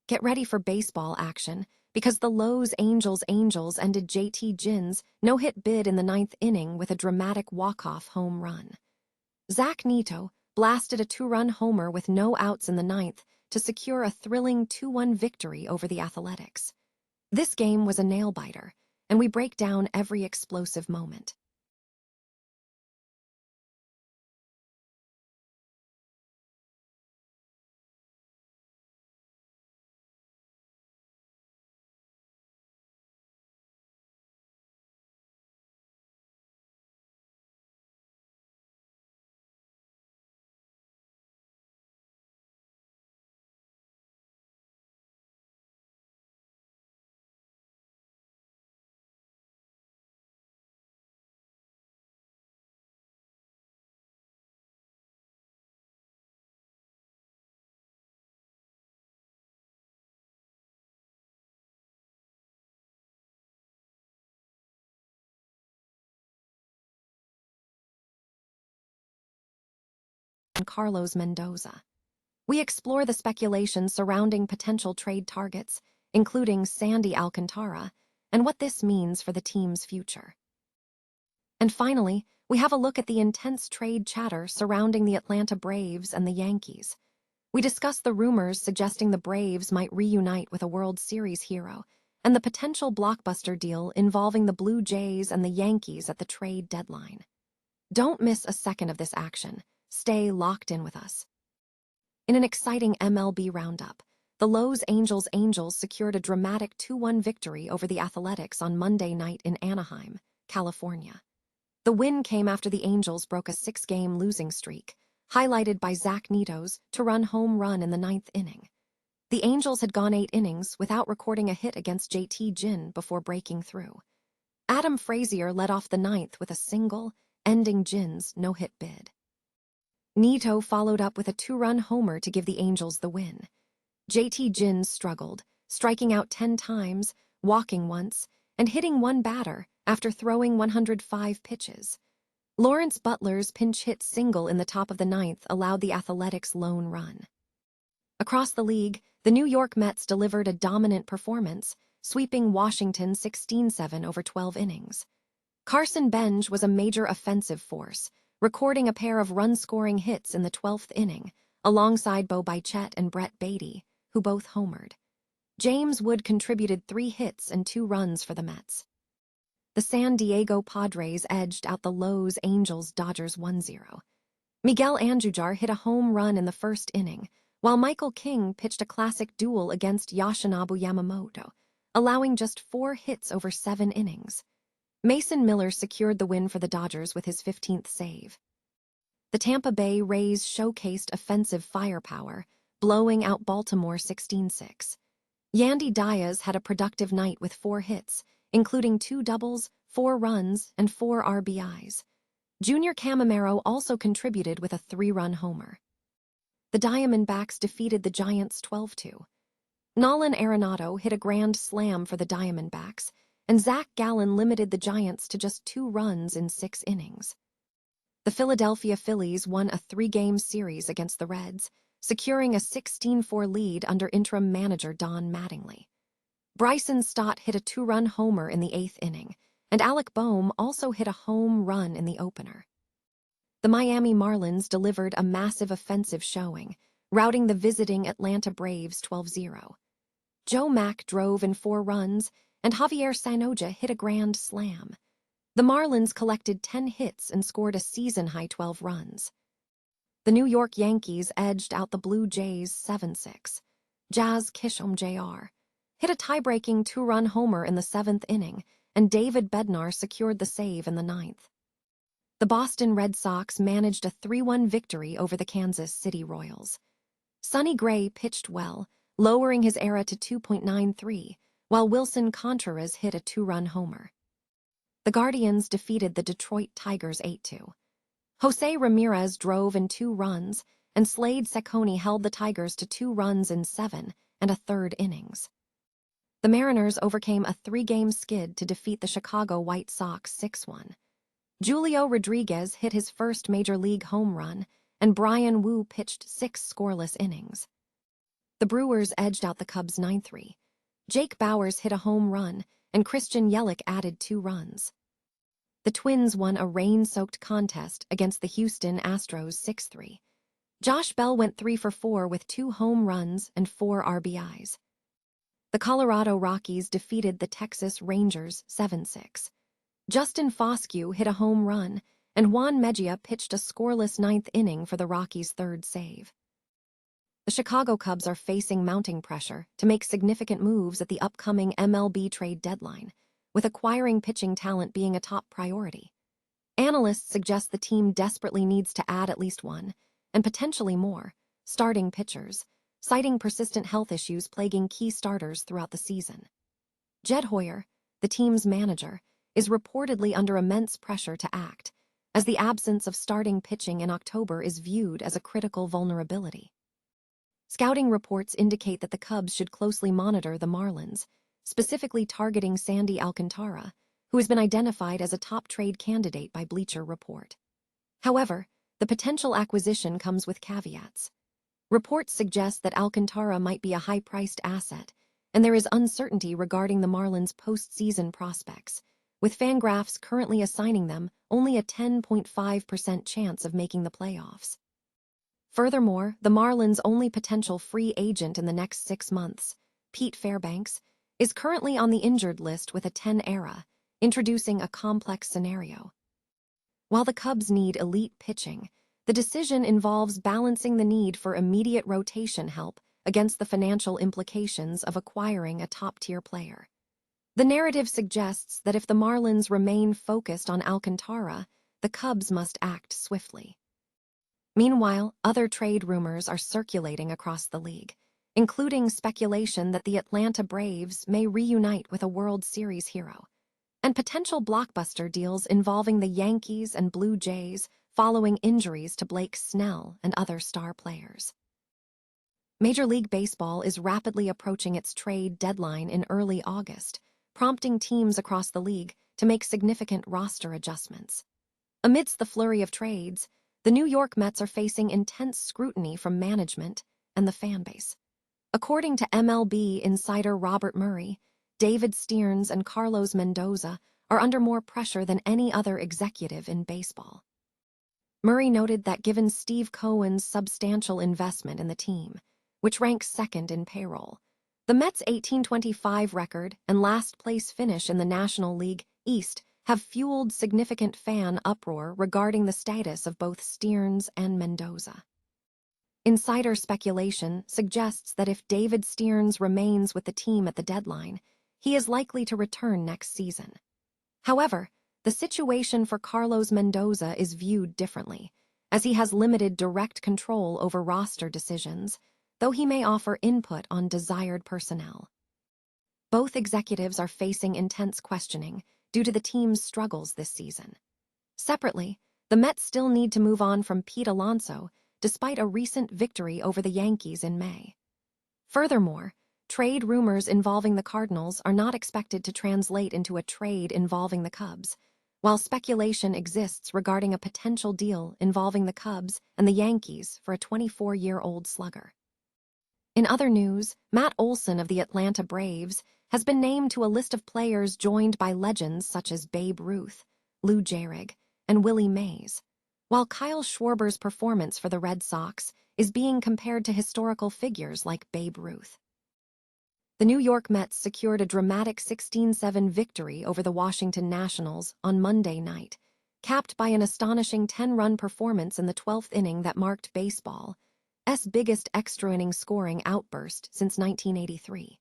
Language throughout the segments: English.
Get ready for baseball action because the Los Angels ended JT Ginn's no-hit bid in the ninth inning with a dramatic walk-off home run. Zach Neto blasted a two-run homer with no outs in the ninth to secure a thrilling 2-1 victory over the Athletics. This game was a nail-biter, and we break down every explosive moment. And Carlos Mendoza. We explore the speculation surrounding potential trade targets, including Sandy Alcantara, and what this means for the team's future. And finally, we have a look at the intense trade chatter surrounding the Atlanta Braves and the Yankees. We discuss the rumors suggesting the Braves might reunite with a World Series hero, and the potential blockbuster deal involving the Blue Jays and the Yankees at the trade deadline. Don't miss a second of this action. Stay locked in with us. In an exciting MLB roundup, the Los Angels secured a dramatic 2-1 victory over the Athletics on Monday night in Anaheim, California. The win came after the Angels broke a 6-game losing streak, highlighted by Zach Neto's two-run home run in the ninth inning. The Angels had gone 8 innings without recording a hit against JT Ginn before breaking through. Adam Frazier led off the ninth with a single, ending Ginn's no-hit bid. Neto followed up with a 2-run homer to give the Angels the win. JT Ginn struggled, striking out 10 times, walking once, and hitting one batter after throwing 105 pitches. Lawrence Butler's pinch-hit single in the top of the ninth allowed the Athletics' lone run. Across the league, the New York Mets delivered a dominant performance, sweeping Washington 16-7 over 12 innings. Carson Bench was a major offensive force, recording a pair of run-scoring hits in the 12th inning, alongside Bo Bichette and Brett Beatty, who both homered. James Wood contributed 3 hits and 2 runs for the Mets. The San Diego Padres edged out the Los Angeles Dodgers 1-0. Miguel Andujar hit a home run in the first inning, while Michael King pitched a classic duel against Yoshinobu Yamamoto, allowing just 4 hits over 7 innings. Mason Miller secured the win for the Dodgers with his 15th save. The Tampa Bay Rays showcased offensive firepower, blowing out Baltimore 16-6. Yandy Diaz had a productive night with 4 hits, including 2 doubles, 4 runs, and 4 RBIs. Junior Camamero also contributed with a 3-run homer. The Diamondbacks defeated the Giants 12-2. Nolan Arenado hit a grand slam for the Diamondbacks, and Zach Gallen limited the Giants to just 2 runs in 6 innings. The Philadelphia Phillies won a 3-game series against the Reds, securing a 16-4 lead under interim manager Don Mattingly. Bryson Stott hit a 2-run homer in the 8th inning, and Alec Boehm also hit a home run in the opener. The Miami Marlins delivered a massive offensive showing, routing the visiting Atlanta Braves 12-0. Joe Mack drove in 4 runs, and Javier Sanoja hit a grand slam. The Marlins collected 10 hits and scored a season-high 12 runs. The New York Yankees edged out the Blue Jays 7-6. Jazz Kishom Jr. hit a tie-breaking 2-run homer in the 7th inning, and David Bednar secured the save in the 9th. The Boston Red Sox managed a 3-1 victory over the Kansas City Royals. Sonny Gray pitched well, lowering his ERA to 2.93, while Wilson Contreras hit a 2-run homer. The Guardians defeated the Detroit Tigers 8-2. Jose Ramirez drove in 2 runs, and Slade Cecconi held the Tigers to 2 runs in 7 and a third innings. The Mariners overcame a 3-game skid to defeat the Chicago White Sox 6-1. Julio Rodriguez hit his first Major League home run, and Brian Wu pitched 6 scoreless innings. The Brewers edged out the Cubs 9-3. Jake Bauers hit a home run, and Christian Yelich added 2 runs. The Twins won a rain-soaked contest against the Houston Astros 6-3. Josh Bell went 3 for 4 with 2 home runs and 4 RBIs. The Colorado Rockies defeated the Texas Rangers 7-6. Justin Foscue hit a home run, and Juan Mejia pitched a scoreless 9th inning for the Rockies' 3rd save. The Chicago Cubs are facing mounting pressure to make significant moves at the upcoming MLB trade deadline, with acquiring pitching talent being a top priority. Analysts suggest the team desperately needs to add at least 1, and potentially more, starting pitchers, citing persistent health issues plaguing key starters throughout the season. Jed Hoyer, the team's manager, is reportedly under immense pressure to act, as the absence of starting pitching in October is viewed as a critical vulnerability. Scouting reports indicate that the Cubs should closely monitor the Marlins, specifically targeting Sandy Alcantara, who has been identified as a top trade candidate by Bleacher Report. However, the potential acquisition comes with caveats. Reports suggest that Alcantara might be a high-priced asset, and there is uncertainty regarding the Marlins' postseason prospects, with Fangraphs currently assigning them only a 10.5% chance of making the playoffs. Furthermore, the Marlins' only potential free agent in the next 6 months, Pete Fairbanks, is currently on the injured list with a 10 era, introducing a complex scenario. While the Cubs need elite pitching, the decision involves balancing the need for immediate rotation help against the financial implications of acquiring a top-tier player. The narrative suggests that if the Marlins remain focused on Alcantara, the Cubs must act swiftly. Meanwhile, other trade rumors are circulating across the league, including speculation that the Atlanta Braves may reunite with a World Series hero, and potential blockbuster deals involving the Yankees and Blue Jays following injuries to Blake Snell and other star players. Major League Baseball is rapidly approaching its trade deadline in early August, prompting teams across the league to make significant roster adjustments. Amidst the flurry of trades, the New York Mets are facing intense scrutiny from management and the fan base. According to MLB insider Robert Murray, David Stearns and Carlos Mendoza are under more pressure than any other executive in baseball. Murray noted that given Steve Cohen's substantial investment in the team, which ranks 2nd in payroll, the Mets' 18-25 record and last-place finish in the National League East have fueled significant fan uproar regarding the status of both Stearns and Mendoza. Insider speculation suggests that if David Stearns remains with the team at the deadline, he is likely to return next season. However, the situation for Carlos Mendoza is viewed differently, as he has limited direct control over roster decisions, though he may offer input on desired personnel. Both executives are facing intense questioning due to the team's struggles this season. Separately, the Mets still need to move on from Pete Alonso, despite a recent victory over the Yankees in May. Furthermore, trade rumors involving the Cardinals are not expected to translate into a trade involving the Cubs, while speculation exists regarding a potential deal involving the Cubs and the Yankees for a 24-year-old slugger. In other news, Matt Olson of the Atlanta Braves has been named to a list of players joined by legends such as Babe Ruth, Lou Gehrig, and Willie Mays, while Kyle Schwarber's performance for the Red Sox is being compared to historical figures like Babe Ruth. The New York Mets secured a dramatic 16-7 victory over the Washington Nationals on Monday night, capped by an astonishing 10-run performance in the 12th inning that marked baseball's biggest extra-inning scoring outburst since 1983.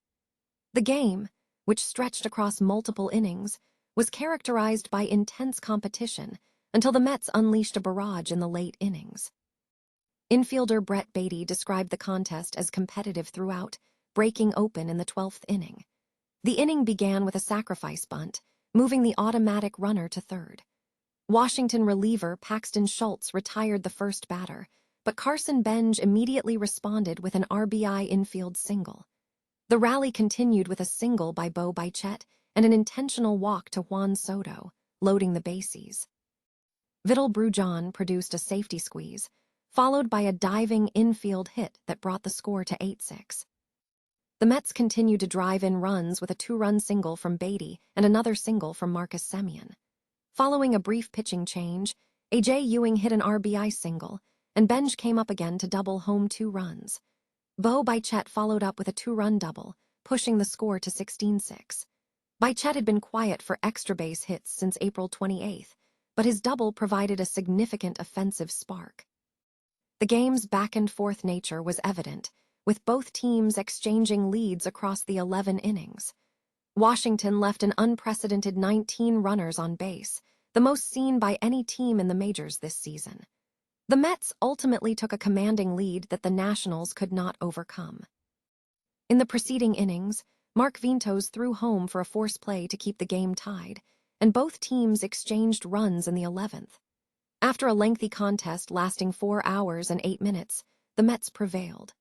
The game, which stretched across multiple innings, was characterized by intense competition until the Mets unleashed a barrage in the late innings. Infielder Brett Beatty described the contest as competitive throughout, breaking open in the 12th inning. The inning began with a sacrifice bunt, moving the automatic runner to third. Washington reliever Paxton Schultz retired the first batter, but Carson Benj immediately responded with an RBI infield single. The rally continued with a single by Bo Bichette and an intentional walk to Juan Soto, loading the bases. Vidal Brujan produced a safety squeeze, followed by a diving infield hit that brought the score to 8-6. The Mets continued to drive in runs with a 2-run single from Beatty and another single from Marcus Semien. Following a brief pitching change, A.J. Ewing hit an RBI single, and Benj came up again to double home 2 runs. Bo Bichette followed up with a 2-run double, pushing the score to 16-6. Bichette had been quiet for extra base hits since April 28th, but his double provided a significant offensive spark. The game's back-and-forth nature was evident, with both teams exchanging leads across the 11 innings. Washington left an unprecedented 19 runners on base, the most seen by any team in the majors this season. The Mets ultimately took a commanding lead that the Nationals could not overcome. In the preceding innings, Mark Vientos threw home for a force play to keep the game tied, and both teams exchanged runs in the 11th. After a lengthy contest lasting 4 hours and 8 minutes, the Mets prevailed.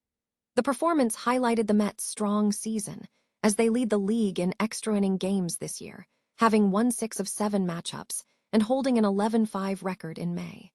The performance highlighted the Mets' strong season, as they lead the league in extra-inning games this year, having won 6 of 7 matchups and holding an 11-5 record in May.